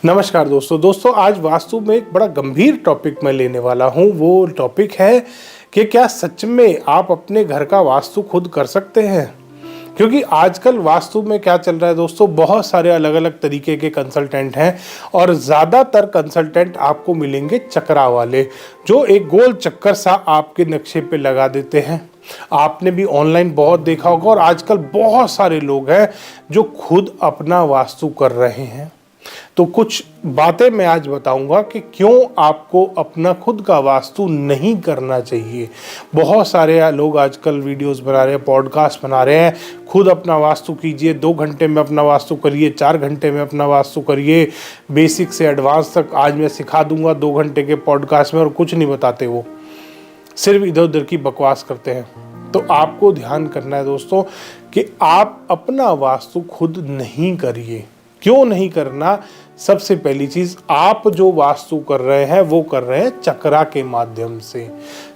नमस्कार दोस्तों आज वास्तु में एक बड़ा गंभीर टॉपिक मैं लेने वाला हूँ। वो टॉपिक है कि क्या सच में आप अपने घर का वास्तु खुद कर सकते हैं। क्योंकि आजकल वास्तु में क्या चल रहा है दोस्तों, बहुत सारे अलग अलग तरीके के कंसल्टेंट हैं और ज़्यादातर कंसल्टेंट आपको मिलेंगे चक्रा वाले, जो एक गोल चक्कर सा आपके नक्शे पे लगा देते हैं। आपने भी ऑनलाइन बहुत देखा होगा और आजकल बहुत सारे लोग हैं जो खुद अपना वास्तु कर रहे हैं। तो कुछ बातें मैं आज बताऊंगा कि क्यों आपको अपना खुद का वास्तु नहीं करना चाहिए। बहुत सारे लोग आजकल वीडियोस बना रहे हैं, पॉडकास्ट बना रहे हैं, खुद अपना वास्तु कीजिए, 2 घंटे में अपना वास्तु करिए, 4 घंटे में अपना वास्तु करिए, बेसिक से एडवांस तक आज मैं सिखा दूंगा 2 घंटे के पॉडकास्ट में। और कुछ नहीं बताते, वो सिर्फ इधर उधर की बकवास करते हैं। तो आपको ध्यान करना है दोस्तों कि आप अपना वास्तु खुद नहीं करिए। क्यों नहीं करना? सबसे पहली चीज, आप जो वास्तु कर रहे हैं वो कर रहे हैं चक्रा के माध्यम से।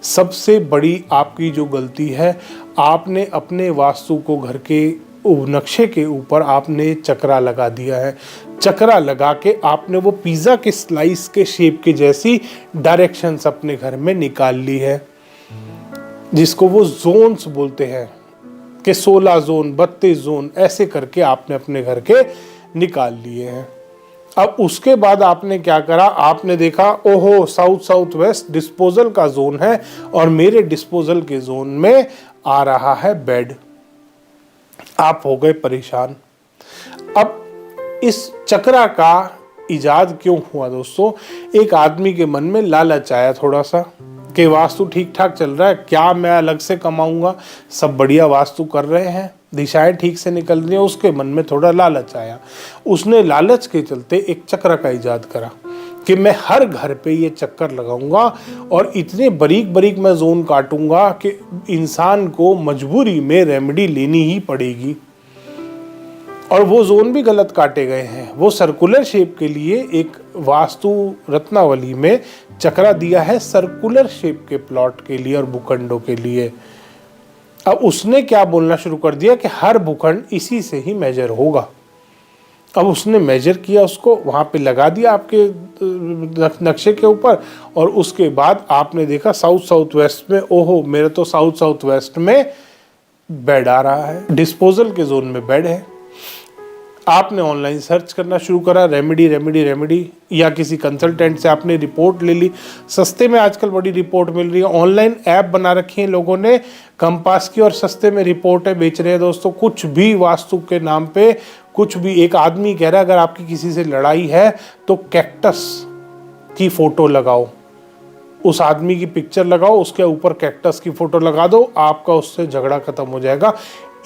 सबसे बड़ी आपकी जो गलती है, आपने अपने वास्तु को घर के नक्शे के ऊपर आपने चक्रा लगा दिया है। चक्रा लगा के आपने वो पिज्जा के स्लाइस के शेप के जैसी डायरेक्शंस अपने घर में निकाल ली है, जिसको वो जोन्स बोलते हैं कि 16 जोन, 32 जोन, ऐसे करके आपने अपने घर के निकाल लिए हैं। अब उसके बाद आपने क्या करा, आपने देखा ओहो साउथ साउथ वेस्ट डिस्पोजल का जोन है और मेरे डिस्पोजल के जोन में आ रहा है बेड। आप हो गए परेशान। अब इस चक्रा का इजाद क्यों हुआ दोस्तों? एक आदमी के मन में लालच आया थोड़ा सा कि वास्तु ठीक ठाक चल रहा है, क्या मैं अलग से कमाऊंगा, सब बढ़िया वास्तु कर रहे हैं, दिशाएं ठीक से निकल रही हैं। उसके मन में थोड़ा लालच आया। उसने लालच के चलते एक चक्र का इजाद करा कि मैं हर घर पे ये चक्कर लगाऊंगा और इतने बारीक बारीक मैं जोन काटूंगा कि इंसान को मजबूरी में रेमेडी लेनी ही पड़ेगी। और वो जोन भी गलत काटे गए हैं। वो सर्कुलर शेप के लिए एक वास्तु रत्नावली में चक्रा दिया है, सर्कुलर शेप के प्लॉट के लिए और भूखंडों के लिए। अब उसने क्या बोलना शुरू कर दिया कि हर भूखंड इसी से ही मेजर होगा। अब उसने मेजर किया, उसको वहां पे लगा दिया आपके नक्शे के ऊपर। और उसके बाद आपने देखा साउथ साउथ वेस्ट में, ओहो मेरे तो साउथ साउथ वेस्ट में बेड आ रहा है, डिस्पोजल के जोन में बेड है। आपने ऑनलाइन सर्च करना शुरू करा, रेमेडी रेमेडी रेमेडी, या किसी कंसल्टेंट से आपने रिपोर्ट ले ली। सस्ते में आजकल बड़ी रिपोर्ट मिल रही है। ऑनलाइन ऐप बना रखी है लोगों ने कंपास की और सस्ते में रिपोर्टें बेच रहे हैं दोस्तों। कुछ भी वास्तु के नाम पे कुछ भी। एक आदमी कह रहा है अगर आपकी किसी से लड़ाई है तो कैक्टस की फोटो लगाओ, उस आदमी की पिक्चर लगाओ, उसके ऊपर कैक्टस की फोटो लगा दो, आपका उससे झगड़ा खत्म हो जाएगा।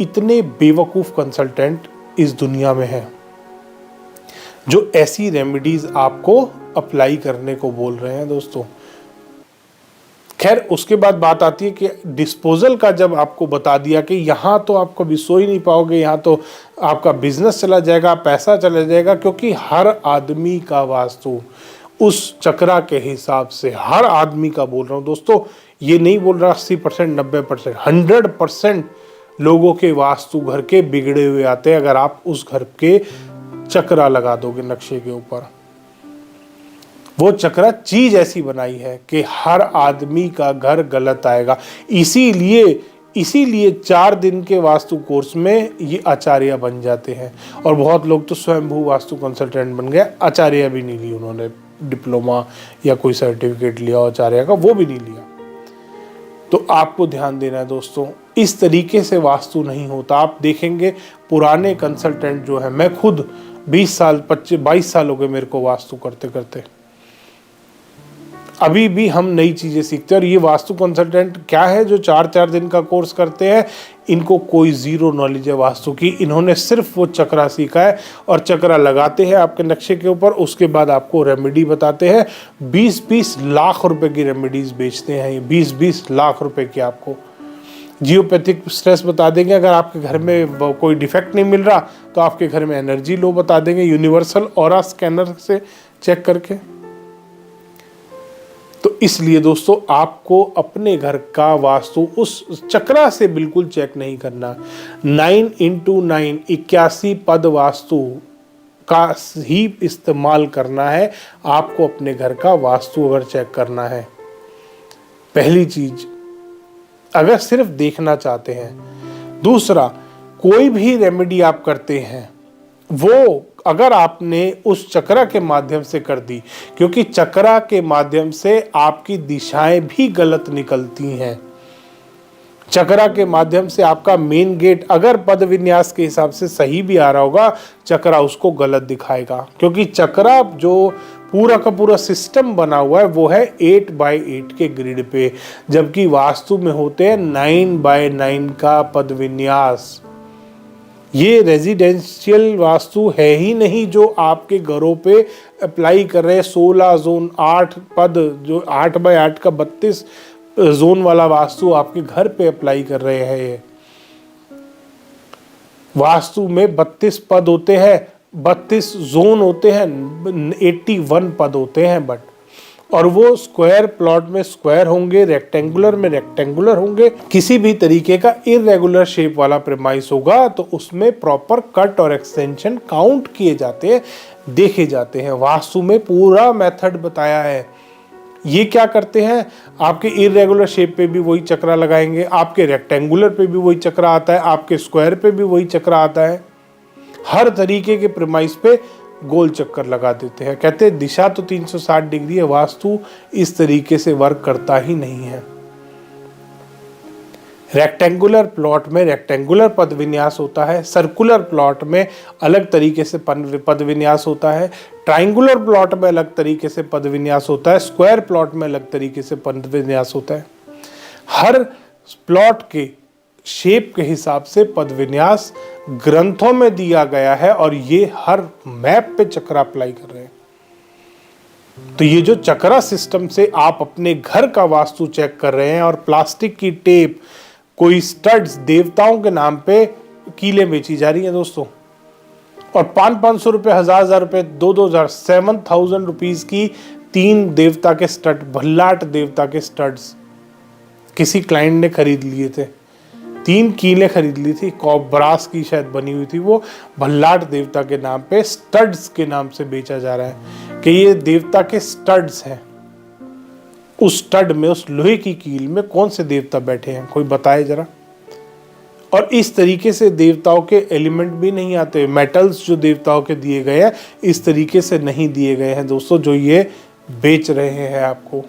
इतने बेवकूफ कंसल्टेंट इस दुनिया में है जो ऐसी रेमेडीज आपको अप्लाई करने को बोल रहे हैं दोस्तों। खैर, उसके बाद बात आती है कि डिस्पोजल का जब आपको बता दिया कि यहाँ तो आप कभी सो ही नहीं पाओगे, यहाँ तो आपका बिजनेस चला जाएगा, पैसा चला जाएगा, क्योंकि हर आदमी का वास्तु उस चक्रा के हिसाब से, हर आदमी का बोल रहा हूँ दोस्तों, ये नहीं बोल रहा 80%, 90%, 100% लोगों के वास्तु घर के बिगड़े हुए आते हैं अगर आप उस घर के चक्रा लगा दोगे नक्शे के ऊपर। वो चक्रा चीज ऐसी बनाई है कि हर आदमी का घर गलत आएगा। इसीलिए 4 दिन के वास्तु कोर्स में ये आचार्य बन जाते हैं। और बहुत लोग तो स्वयंभू वास्तु कंसल्टेंट बन गए, आचार्य भी नहीं ली उन्होंने, डिप्लोमा या कोई सर्टिफिकेट लिया आचार्य का, वो भी नहीं लिया। तो आपको ध्यान देना है दोस्तों, इस तरीके से वास्तु नहीं होता। आप देखेंगे पुराने कंसल्टेंट जो है, मैं खुद 20 साल 22 साल हो गए मेरे को वास्तु करते करते, अभी भी हम नई चीजें सीखते हैं। और ये वास्तु कंसल्टेंट क्या है जो 4-4 दिन का कोर्स करते हैं, इनको कोई जीरो नॉलेज है वास्तु की। इन्होंने सिर्फ वो चक्रा सीखा है और चक्रा लगाते हैं आपके नक्शे के ऊपर। उसके बाद आपको रेमेडी बताते हैं। 20-20 लाख रुपए की रेमेडीज बेचते हैं ये, 20-20 लाख रुपए की। आपको जियोपैथिक स्ट्रेस बता देंगे, अगर आपके घर में कोई डिफेक्ट नहीं मिल रहा तो आपके घर में एनर्जी लो बता देंगे, यूनिवर्सल ऑरा स्कैनर से चेक करके। तो इसलिए दोस्तों आपको अपने घर का वास्तु उस चक्रा से बिल्कुल चेक नहीं करना। 9x9 81 पद वास्तु का ही इस्तेमाल करना है आपको अपने घर का वास्तु अगर चेक करना है। पहली चीज, अगर सिर्फ देखना चाहते हैं। दूसरा, कोई भी रेमेडी आप करते हैं वो अगर आपने उस चक्रा के माध्यम से कर दी, क्योंकि चक्रा के माध्यम से आपकी दिशाएं भी गलत निकलती हैं। चक्रा के माध्यम से आपका मेन गेट अगर पद विन्यास के हिसाब से सही भी आ रहा होगा, चक्रा उसको गलत दिखाएगा, क्योंकि चक्रा जो पूरा का पूरा सिस्टम बना हुआ है वो है 8x8 के ग्रिड पे, जबकि वास्तु में होते हैं 9x9 का पद विन्यास। ये रेजिडेंशियल वास्तु है ही नहीं जो आपके घरों पे अप्लाई कर रहे हैं। 16 जोन 8 पद, जो 8x8 का 32 जोन वाला वास्तु आपके घर पे अप्लाई कर रहे हैं। ये वास्तु में 32 पद होते हैं, 32 जोन होते हैं, 81 पद होते हैं बट, और वो स्क्वायर प्लॉट में स्क्वायर होंगे, रेक्टेंगुलर में रेक्टेंगुलर होंगे। किसी भी तरीके का इरेगुलर शेप वाला प्रेमाइस होगा तो उसमें प्रॉपर कट और एक्सटेंशन काउंट किए जाते हैं, देखे जाते हैं। वास्तु में पूरा मेथड बताया है। ये क्या करते हैं, आपके इरेगुलर शेप पे भी वही चक्रा लगाएंगे, आपके रेक्टेंगुलर पे भी वही चक्रा आता है, आपके स्क्वायर पे भी वही चक्रा आता है। हर तरीके के प्रेमाइस पे गोल चक्कर लगा देते हैं। कहते हैं दिशा तो 360 डिग्री है, वास्तु इस तरीके से वर्क करता ही नहीं है। रेक्टेंगुलर प्लॉट में रेक्टेंगुलर पद विन्यास होता है, सर्कुलर प्लॉट में अलग तरीके से पद विन्यास होता है, ट्राइंगुलर प्लॉट में अलग तरीके से पद विन्यास होता है, स्क्वायर प्लॉट में अलग तरीके से पद विन्यास होता है। हर प्लॉट के शेप के हिसाब से पद विन्यास ग्रंथों में दिया गया है और ये हर मैप पे चक्रा अप्लाई कर रहे हैं। तो ये जो चक्रा सिस्टम से आप अपने घर का वास्तु चेक कर रहे हैं और प्लास्टिक की टेप, कोई स्टड्स देवताओं के नाम पे कीलें बेची जा रही हैं दोस्तों, और 500-500 रुपए, 1000 रुपए, 2,000, 7,000 रुपीज की 3 देवता के स्टड, भल्लाट देवता के स्टड्स किसी क्लाइंट ने खरीद लिए थे। 3 कीलें खरीद ली थी, ब्रास की शायद बनी हुई थी, वो भल्लाट देवता के नाम पे स्टड्स के नाम से बेचा जा रहा है कि ये देवता के स्टड्स हैं। उस स्टड में, उस लोहे की कील में कौन से देवता बैठे हैं, कोई बताए जरा। और इस तरीके से देवताओं के एलिमेंट भी नहीं आते। मेटल्स जो देवताओं के दिए गए हैं इस तरीके से नहीं दिए गए हैं दोस्तों, जो ये बेच रहे हैं आपको।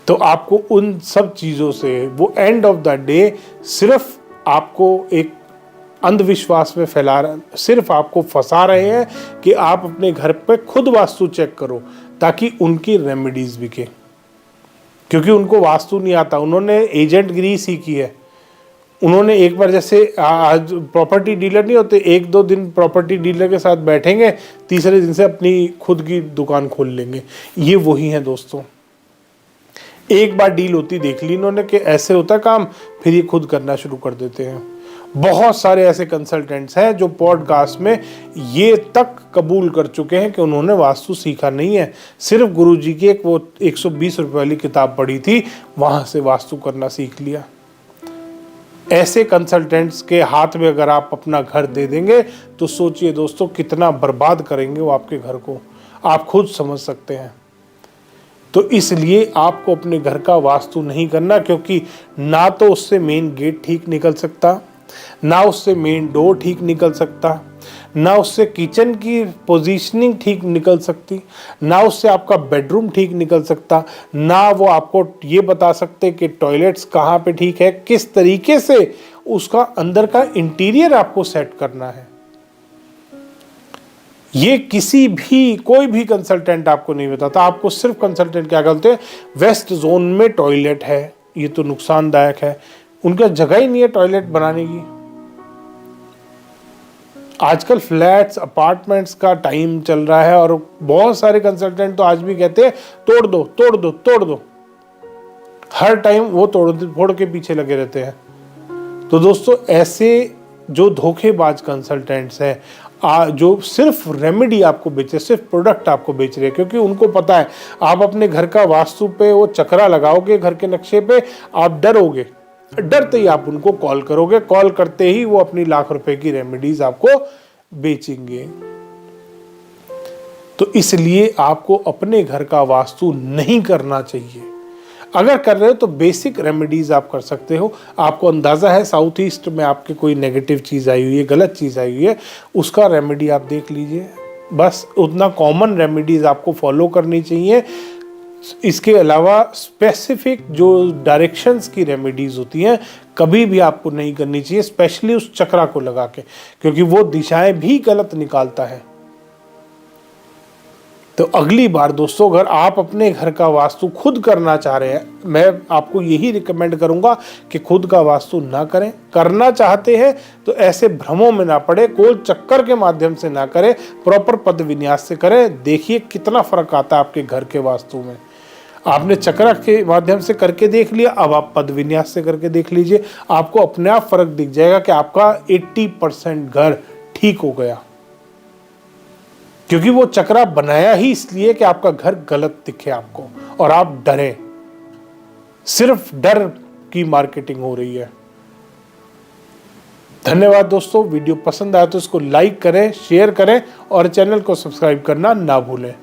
तो आपको उन सब चीज़ों से, वो एंड ऑफ द डे सिर्फ आपको एक अंधविश्वास में फैला रहे, सिर्फ आपको फंसा रहे हैं कि आप अपने घर पे खुद वास्तु चेक करो ताकि उनकी रेमेडीज बिके, क्योंकि उनको वास्तु नहीं आता। उन्होंने एजेंट गिरी सीखी है। उन्होंने एक बार, जैसे आज प्रॉपर्टी डीलर नहीं होते, 1-2 दिन प्रॉपर्टी डीलर के साथ बैठेंगे, तीसरे दिन से अपनी खुद की दुकान खोल लेंगे। ये वही है दोस्तों। एक बार डील होती देख ली इन्होंने कि ऐसे होता काम, फिर ये खुद करना शुरू कर देते हैं। बहुत सारे ऐसे कंसल्टेंट्स हैं जो पॉडकास्ट में ये तक कबूल कर चुके हैं कि उन्होंने वास्तु सीखा नहीं है, सिर्फ गुरुजी की एक वो 120 रुपए वाली किताब पढ़ी थी, वहां से वास्तु करना सीख लिया। ऐसे कंसल्टेंट्स के हाथ में अगर आप अपना घर दे देंगे तो सोचिए दोस्तों कितना बर्बाद करेंगे वो आपके घर को, आप खुद समझ सकते हैं। तो इसलिए आपको अपने घर का वास्तु नहीं करना, क्योंकि ना तो उससे मेन गेट ठीक निकल सकता, ना उससे मेन डोर ठीक निकल सकता, ना उससे किचन की पोजीशनिंग ठीक निकल सकती, ना उससे आपका बेडरूम ठीक निकल सकता, ना वो आपको ये बता सकते कि टॉयलेट्स कहाँ पे ठीक है, किस तरीके से उसका अंदर का इंटीरियर आपको सेट करना है। ये कोई भी कंसल्टेंट आपको नहीं बताता। आपको सिर्फ कंसल्टेंट क्या बोलते हैं, वेस्ट जोन में टॉयलेट है, ये तो नुकसानदायक है। उनका जगह ही नहीं है टॉयलेट बनाने की। आजकल फ्लैट्स, अपार्टमेंट्स का टाइम चल रहा है और बहुत सारे कंसल्टेंट तो आज भी कहते हैं तोड़ दो तोड़ दो तोड़ दो, हर टाइम वो फोड़ के पीछे लगे रहते हैं। तो दोस्तों ऐसे जो धोखेबाज कंसल्टेंट्स हैं, जो सिर्फ रेमेडी आपको बेचे, सिर्फ प्रोडक्ट आपको बेच रहे हैं, क्योंकि उनको पता है आप अपने घर का वास्तु पे वो चक्रा लगाओगे घर के नक्शे पे, आप डरोगे, डरते ही आप उनको कॉल करोगे, कॉल करते ही वो अपनी लाख रुपए की रेमेडीज आपको बेचेंगे। तो इसलिए आपको अपने घर का वास्तु नहीं करना चाहिए। अगर कर रहे हो तो बेसिक रेमेडीज आप कर सकते हो। आपको अंदाज़ा है साउथ ईस्ट में आपके कोई नेगेटिव चीज़ आई हुई है, गलत चीज़ आई हुई है, उसका रेमेडी आप देख लीजिए। बस उतना कॉमन रेमेडीज आपको फॉलो करनी चाहिए। इसके अलावा स्पेसिफिक जो डायरेक्शंस की रेमेडीज होती हैं कभी भी आपको नहीं करनी चाहिए, स्पेशली उस चक्रा को लगा के, क्योंकि वो दिशाएं भी गलत निकालता है। तो अगली बार दोस्तों, अगर आप अपने घर का वास्तु खुद करना चाह रहे हैं, मैं आपको यही रिकमेंड करूंगा कि खुद का वास्तु ना करें। करना चाहते हैं तो ऐसे भ्रमों में ना पड़े, गोल चक्कर के माध्यम से ना करें, प्रॉपर पद विन्यास से करें। देखिए कितना फर्क आता है आपके घर के वास्तु में। आपने चक्रा के माध्यम से करके देख लिया, अब आप पद विन्यास से करके देख लीजिए, आपको अपने आप फर्क दिख जाएगा कि आपका 80% घर ठीक हो गया। क्योंकि वो चक्रा बनाया ही इसलिए कि आपका घर गलत दिखे आपको और आप डरें। सिर्फ डर की मार्केटिंग हो रही है। धन्यवाद दोस्तों, वीडियो पसंद आया तो इसको लाइक करें, शेयर करें और चैनल को सब्सक्राइब करना ना भूलें।